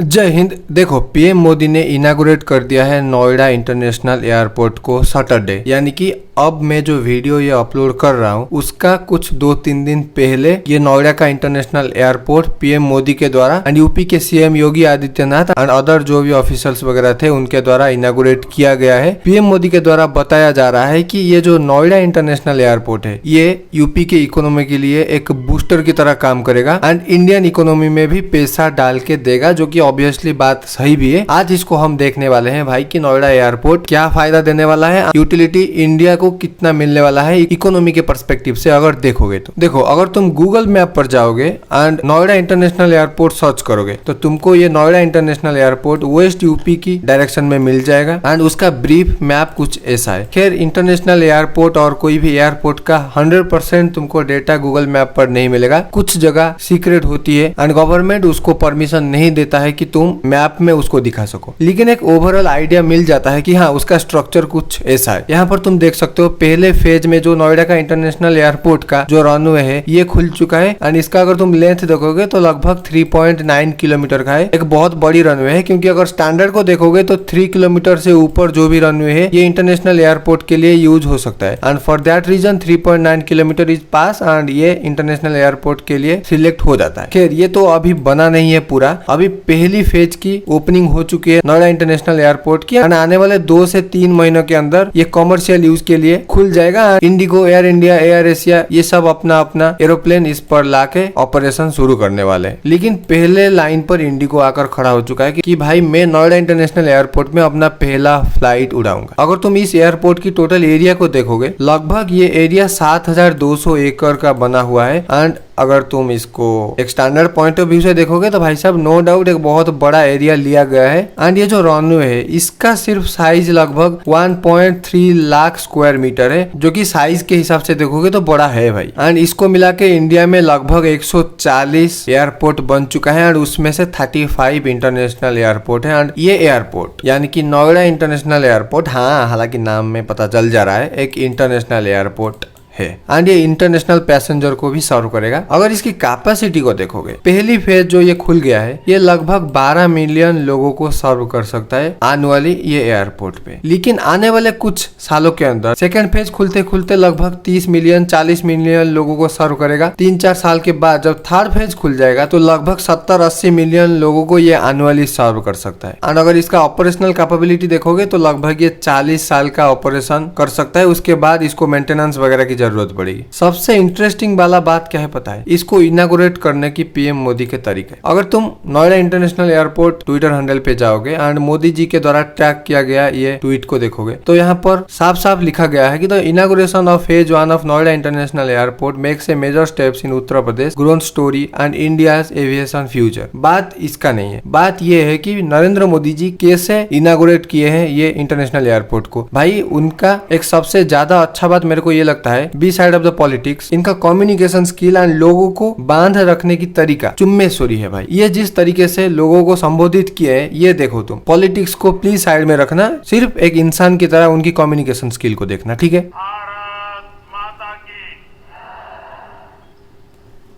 जय हिंद। देखो, पीएम मोदी ने इनागुरेट कर दिया है नोएडा इंटरनेशनल एयरपोर्ट को सैटरडे, यानी कि अब मैं जो वीडियो ये अपलोड कर रहा हूँ उसका कुछ 2-3 दिन पहले ये नोएडा का इंटरनेशनल एयरपोर्ट पीएम मोदी के द्वारा एंड यूपी के CM Yogi Adityanath and other जो भी ऑफिशियल्स वगैरह थे उनके द्वारा इनागुरेट किया गया है। पीएम मोदी के द्वारा बताया जा रहा है कि ये जो नोएडा इंटरनेशनल एयरपोर्ट है ये यूपी के इकोनॉमी के लिए एक बूस्टर की तरह काम करेगा एंड इंडियन इकोनॉमी में भी पैसा डाल के देगा, जो कि ऑब्वियसली बात सही भी है। आज इसको हम देखने वाले हैं भाई कि नोएडा एयरपोर्ट क्या फायदा देने वाला है, यूटिलिटी इंडिया को कितना मिलने वाला है इकोनॉमी के पर्सपेक्टिव से अगर देखोगे तो। देखो, अगर तुम गूगल मैप पर जाओगे and Noida international airport search करोगे तो तुमको ये Noida international airport west UP की डायरेक्शन में मिल जाएगा एंड उसका ब्रीफ मैप कुछ ऐसा है। खैर, इंटरनेशनल एयरपोर्ट और कोई भी एयरपोर्ट का 100% तुमको डेटा गूगल मैप पर नहीं मिलेगा। कुछ जगह सीक्रेट होती है एंड गवर्नमेंट उसको परमिशन नहीं देता है कि तुम मैप में उसको दिखा सको, लेकिन एक ओवरऑल आइडिया मिल जाता है कि हाँ, उसका स्ट्रक्चर कुछ ऐसा है। यहाँ पर तुम देख सकते हो पहले फेज में जो नोएडा का इंटरनेशनल एयरपोर्ट का जो रनवे है ये खुल चुका है एंड इसका अगर तुम लेंथ देखोगे तो लगभग 3.9 किलोमीटर का है। एक बहुत बड़ी रनवे है, क्योंकि अगर स्टैंडर्ड को देखोगे तो 3 किलोमीटर से ऊपर जो भी रनवे है ये इंटरनेशनल एयरपोर्ट के लिए यूज हो सकता है and for that reason 3.9 kilometre is पास एंड ये इंटरनेशनल एयरपोर्ट के लिए सिलेक्ट हो जाता है। खैर, ये तो अभी बना नहीं है पूरा, अभी पहली फेज की ओपनिंग हो चुकी है नोएडा इंटरनेशनल एयरपोर्ट की एंड आने वाले 2 से 3 महीनों के अंदर ये कमर्शियल यूज के लिए खुल जाएगा। Indigo, air India, air Asia ये सब अपना अपना एरोप्लेन इस पर लाके ऑपरेशन शुरू करने वाले हैं। लेकिन पहले लाइन पर इंडिगो आकर खड़ा हो चुका है कि भाई मैं नोएडा इंटरनेशनल एयरपोर्ट में अपना पहला फ्लाइट उड़ाऊंगा। अगर तुम इस एयरपोर्ट की टोटल एरिया को देखोगे लगभग ये एरिया 7200 एकड़ का बना हुआ है एंड अगर तुम इसको एक स्टैंडर्ड पॉइंट ऑफ व्यू से देखोगे तो भाई साहब नो डाउट एक बहुत बड़ा एरिया लिया गया है एंड ये जो रनवे है इसका सिर्फ साइज लगभग 1.3 लाख स्क्वायर मीटर है, जो कि साइज के हिसाब से देखोगे तो बड़ा है भाई। एंड इसको मिला के इंडिया में लगभग 140 एयरपोर्ट बन चुका है एंड उसमें से 35 इंटरनेशनल एयरपोर्ट है एंड ये एयरपोर्ट यानी कि नोएडा इंटरनेशनल एयरपोर्ट, हाँ हालांकि नाम में पता चल जा रहा है, एक इंटरनेशनल एयरपोर्ट है एंड ये इंटरनेशनल पैसेंजर को भी सर्व करेगा। अगर इसकी कैपेसिटी को देखोगे, पहली फेज जो ये खुल गया है ये लगभग 12 मिलियन लोगों को सर्व कर सकता है एनुअली ये एयरपोर्ट पे। लेकिन आने वाले कुछ सालों के अंदर सेकेंड फेज खुलते खुलते लगभग 30 मिलियन 40 मिलियन लोगों को सर्व करेगा। 3-4 साल के बाद जब थर्ड फेज खुल जाएगा तो लगभग 70-80 मिलियन लोगों को ये एनुअली सर्व कर सकता है एंड अगर इसका ऑपरेशनल कैपेबिलिटी देखोगे तो लगभग ये 40 साल का ऑपरेशन कर सकता है। उसके बाद इसको मेंटेनेंस वगैरह की जरूरत पड़ेगी। सबसे इंटरेस्टिंग वाला बात क्या है पता है? इसको इनागुरेट करने की पीएम मोदी के तरीके। अगर तुम Noida international airport Twitter handle पे जाओगे एंड मोदी जी के द्वारा ट्रैक किया गया ये ट्वीट को देखोगे तो यहाँ पर साफ साफ लिखा गया है कि the inauguration of phase 1 of Noida international airport makes a major steps in Uttar Pradesh growth story and India's aviation future. बात इसका नहीं है, बात ये है कि नरेंद्र मोदी जी कैसे इनागुरेट किए हैं ये इंटरनेशनल एयरपोर्ट को। भाई उनका एक सबसे ज्यादा अच्छा बात मेरे को ये लगता है, beside of the politics, इनका कम्युनिकेशन स्किल एंड लोगों को बांध रखने की तरीका चुम्मेश्वरी है भाई। ये जिस तरीके से लोगों को संबोधित किए है ये देखो तुम। पॉलिटिक्स को प्लीज साइड में रखना, सिर्फ एक इंसान की तरह उनकी कम्युनिकेशन स्किल को देखना, ठीक है? भारत माता की।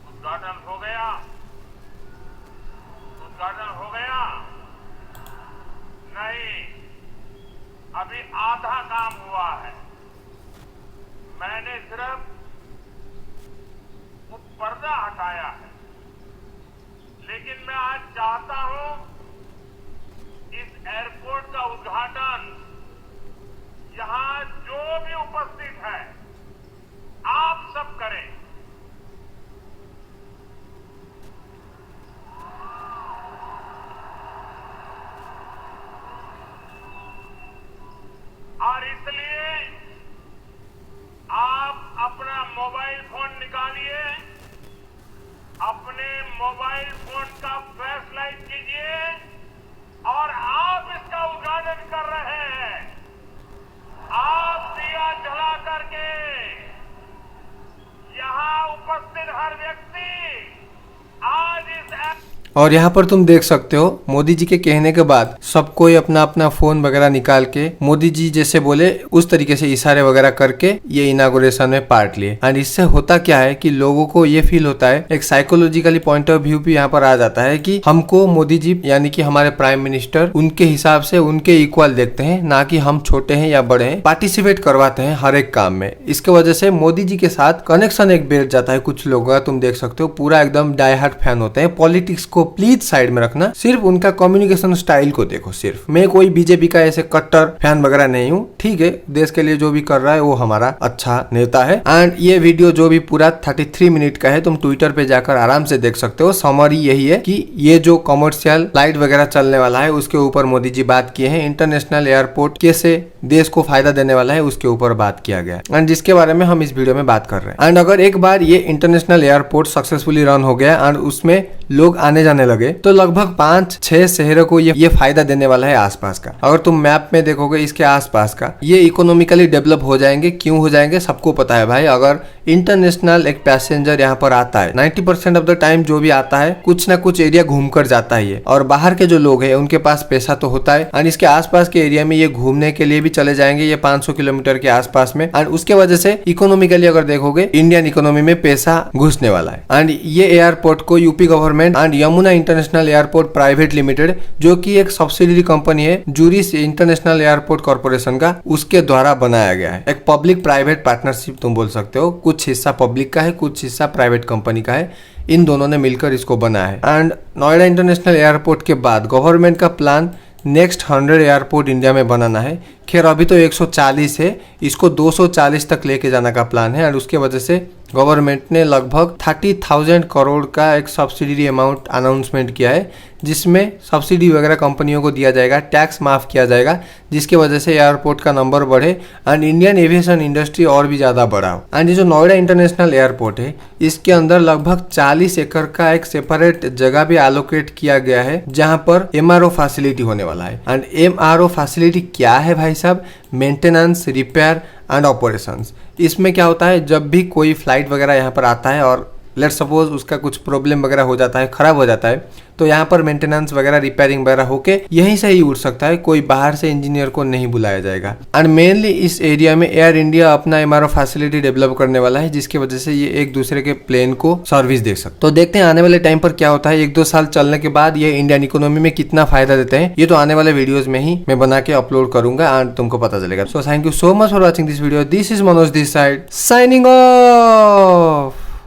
उद्घाटन हो गया, उद्घाटन हो गया नहीं, अभी आधा काम हुआ है। मैंने सिर्फ वो पर्दा हटाया है, लेकिन मैं आज चाहता हूं इस एयरपोर्ट का उद्घाटन यहां जो भी उपस्थित है आप सब करें। और इसलिए आप अपना मोबाइल फोन निकालिए और यहाँ पर तुम देख सकते हो मोदी जी के कहने के बाद सब कोई अपना अपना फोन वगैरह निकाल के मोदी जी जैसे बोले उस तरीके से इशारे वगैरह करके ये इनागुरेशन में पार्ट लिए। एंड इससे होता क्या है कि लोगों को ये फील होता है, एक साइकोलॉजिकली पॉइंट ऑफ व्यू भी यहाँ पर आ जाता है कि हमको मोदी जी यानी कि हमारे प्राइम मिनिस्टर उनके हिसाब से उनके इक्वल देखते हैं, ना कि हम छोटे हैं या बड़े हैं। पार्टिसिपेट करवाते हैं हर एक काम में। इसके वजह से मोदी जी के साथ कनेक्शन एक बैठ जाता है कुछ लोगों का। तुम देख सकते हो पूरा एकदम डाई हार्ट फैन होते हैं। पॉलिटिक्स को प्लीज साइड में रखना, सिर्फ उनका कम्युनिकेशन स्टाइल को देखो। सिर्फ मैं कोई बीजेपी का ऐसे कट्टर फैन वगैरह नहीं हूँ, ठीक है, देश के लिए जो भी कर रहा है वो हमारा अच्छा नेता है। एंड ये वीडियो जो भी पूरा 33 मिनट का है, तुम ट्विटर पे जाकर आराम से देख सकते हो। समरी यही है कि ये जो कमर्शियल फ्लाइट वगैरह चलने वाला है उसके ऊपर मोदी जी बात किए हैं। इंटरनेशनल एयरपोर्ट कैसे देश को फायदा देने वाला है उसके ऊपर बात किया गया है, एंड जिसके बारे में हम इस वीडियो में बात कर रहे हैं। एंड अगर एक बार ये इंटरनेशनल एयरपोर्ट सक्सेसफुली रन हो गया एंड उसमें लोग आने जाने लगे तो लगभग 5-6 शहरों को ये फायदा देने वाला है आसपास का। अगर तुम मैप में देखोगे इसके आसपास का, ये इकोनॉमिकली डेवलप हो जाएंगे। क्यों हो जाएंगे सबको पता है भाई। अगर इंटरनेशनल एक पैसेंजर यहाँ पर आता है, 90% ऑफ द टाइम जो भी आता है कुछ ना कुछ एरिया घूम कर जाता है ये, और बाहर के जो लोग हैं उनके पास पैसा तो होता है एंड इसके आसपास के एरिया में ये घूमने के लिए भी चले जाएंगे, ये 500 किलोमीटर के आसपास में। एंड उसके वजह से इकोनॉमिकली अगर देखोगे इंडियन इकोनॉमी में पैसा घुसने वाला है। एंड ये एयरपोर्ट को UP government and Yamuna international airport private limited, जो कि एक सब्सिडरी कंपनी है जूरिस इंटरनेशनल एयरपोर्ट कॉर्पोरेशन का, उसके द्वारा बनाया गया है। एक पब्लिक प्राइवेट पार्टनरशिप तुम बोल सकते हो। कुछ हिस्सा पब्लिक का है, कुछ हिस्सा प्राइवेट कंपनी का है। इन दोनों ने मिलकर इसको बनाया है। एंड नोएडा इंटरनेशनल एयरपोर्ट के बाद गवर्नमेंट का प्लान नेक्स्ट 100 एयरपोर्ट इंडिया में बनाना है। खैर अभी तो 140 है, इसको 240 तक लेके जाने का प्लान है। और उसके वजह से गवर्नमेंट ने लगभग 30,000 करोड़ का एक सब्सिडी अमाउंट अनाउंसमेंट किया है, जिसमें सब्सिडी वगैरह कंपनियों को दिया जाएगा, टैक्स माफ किया जाएगा, जिसकी वजह से एयरपोर्ट का नंबर बढ़े एंड इंडियन एविएशन इंडस्ट्री और भी ज़्यादा बढ़ा हो। एंड ये जो नोएडा इंटरनेशनल एयरपोर्ट है इसके अंदर लगभग 40 एकड़ का एक सेपरेट जगह भी एलोकेट किया गया है, जहां पर MRO फैसिलिटी होने वाला है। एंड MRO फैसिलिटी क्या है भाई साहब? Maintenance, repair and operations. इसमें क्या होता है, जब भी कोई फ्लाइट वगैरह यहाँ पर आता है और लेट्स सपोज उसका कुछ प्रॉब्लम वगैरह हो जाता है, खराब हो जाता है, तो यहाँ पर मेंटेनेंस वगैरह, रिपेयरिंग वगैरह होके यहीं से ही उड़ सकता है, कोई बाहर से इंजीनियर को नहीं बुलाया जाएगा। एंड मेनली इस एरिया में एयर इंडिया अपना MRO फैसिलिटी डेवलप करने वाला है, जिसकी वजह से ये एक दूसरे के प्लेन को सर्विस दे सकते। तो देखते हैं आने वाले टाइम पर क्या होता है। 1-2 साल चलने के बाद ये इंडियन इकोनॉमी में कितना फायदा देते हैं, ये तो आने वाले वीडियोज में ही मैं बना के अपलोड करूंगा एंड तुमको पता चलेगा। So thank you so much for watching this video. This is Manoj this side signing off.